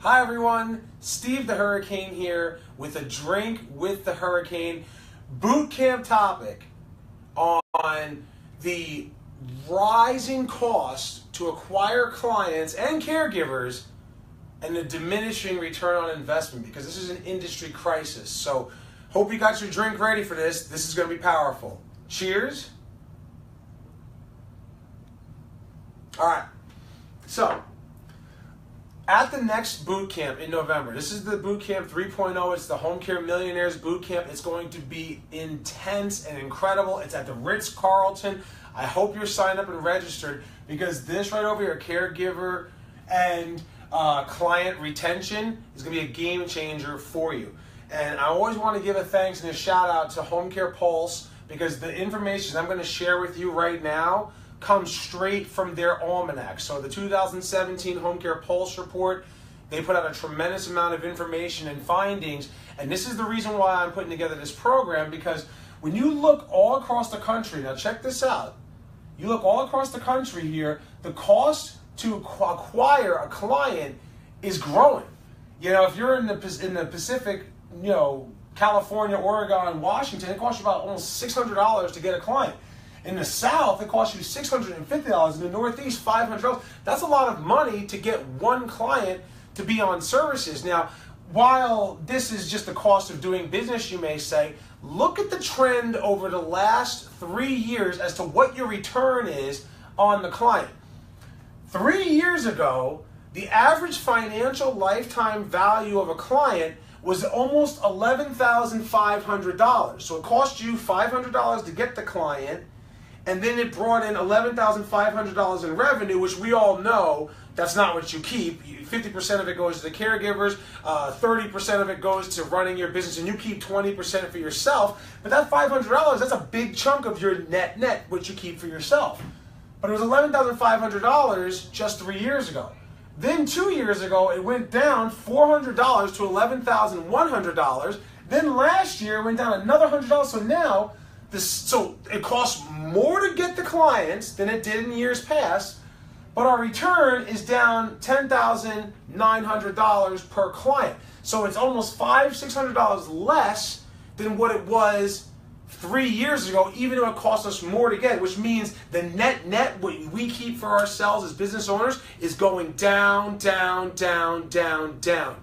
Hi everyone, Steve the Hurricane here with a drink with the Hurricane boot camp topic on the rising cost to acquire clients and caregivers and the diminishing return on investment, because this is an industry crisis. So hope you got your drink ready for this. This is going to be powerful. Cheers. All right. So at the next boot camp in November, this is the boot camp 3.0. It's the Home Care Millionaires boot camp. It's going to be intense and incredible. It's at the Ritz-Carlton. I hope you're signed up and registered, because this right over here, caregiver and client retention, is going to be a game changer for you. And I always want to give a thanks and a shout out to Home Care Pulse, because the information I'm going to share with you right now comes straight from their almanac. So the 2017 Home Care Pulse report, they put out a tremendous amount of information and findings, and this is the reason why I'm putting together this program, because when you look all across the country, now check this out, you look all across the country here, the cost to acquire a client is growing. You know, if you're in the Pacific, you know, California, Oregon, Washington, it costs you about almost $600 to get a client. In the South, it costs you $650. In the Northeast, $500. That's a lot of money to get one client to be on services. Now, while this is just the cost of doing business, you may say, look at the trend over the last 3 years as to what your return is on the client. 3 years ago, the average financial lifetime value of a client was almost $11,500. So it cost you $500 to get the client, and then it brought in $11,500 in revenue, which we all know that's not what you keep. 50% of it goes to the caregivers, 30% of it goes to running your business, and you keep 20% for yourself. But that $500, that's a big chunk of your net, what you keep for yourself. But it was $11,500 just 3 years ago. Then 2 years ago, it went down $400 to $11,100. Then last year, it went down another $100. So now, so it costs more to get the clients than it did in years past, but our return is down $10,900 per client. So it's almost $500–600 less than what it was 3 years ago, even though it cost us more to get, which means the net, what we keep for ourselves as business owners, is going down, down, down, down, down.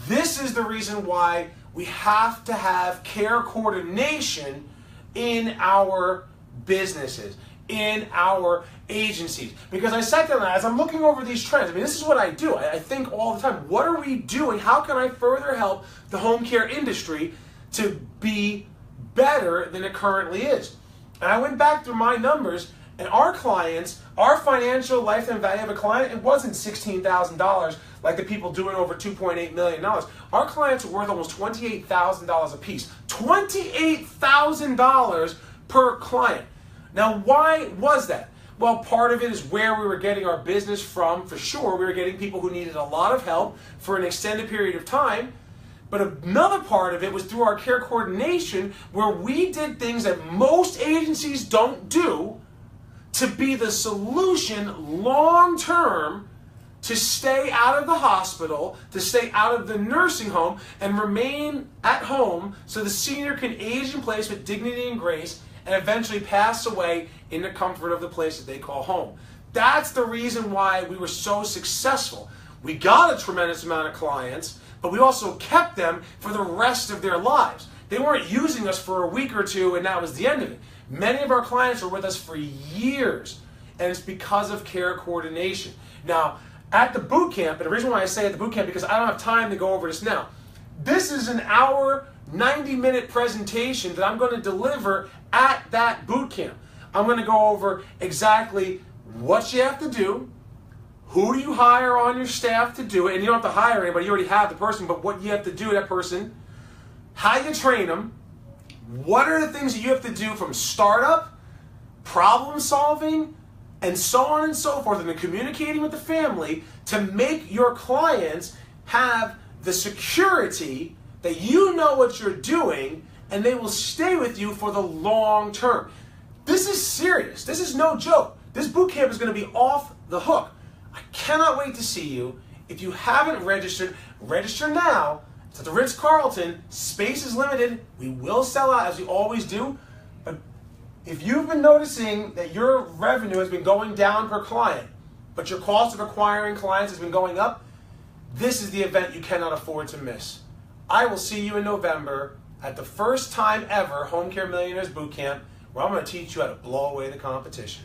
This is the reason why we have to have care coordination in our businesses, in our agencies. Because I sat down, as I'm looking over these trends, I mean, this is what I do. I think all the time, what are we doing? How can I further help the home care industry to be better than it currently is? And I went back through my numbers, and our clients, our financial lifetime value of a client, it wasn't $16,000 like the people doing over $2.8 million. Our clients are worth almost $28,000 a piece. $28,000 per client. Now, why was that? Well, part of it is where we were getting our business from, for sure. We were getting people who needed a lot of help for an extended period of time. But another part of it was through our care coordination, where we did things that most agencies don't do to be the solution long-term to stay out of the hospital, to stay out of the nursing home, and remain at home so the senior can age in place with dignity and grace and eventually pass away in the comfort of the place that they call home. That's the reason why we were so successful. We got a tremendous amount of clients, but we also kept them for the rest of their lives. They weren't using us for a week or two and that was the end of it. Many of our clients are with us for years, and it's because of care coordination. Now, at the boot camp, and the reason why I say at the boot camp, because I don't have time to go over this now, this is an hour, 90-minute presentation that I'm going to deliver at that boot camp. I'm going to go over exactly what you have to do, who do you hire on your staff to do it, and you don't have to hire anybody, you already have the person, but what you have to do with that person, how you train them, what are the things that you have to do from startup, problem solving, and so on and so forth, and then communicating with the family to make your clients have the security that you know what you're doing, and they will stay with you for the long term. This is serious. This is no joke. This boot camp is going to be off the hook. I cannot wait to see you If you haven't registered, register now. It's at the Ritz-Carlton. Space is limited. We will sell out as we always do. But if you've been noticing that your revenue has been going down per client, but your cost of acquiring clients has been going up, this is the event you cannot afford to miss. I will see you in November at the first time ever Home Care Millionaires Bootcamp, where I'm going to teach you how to blow away the competition.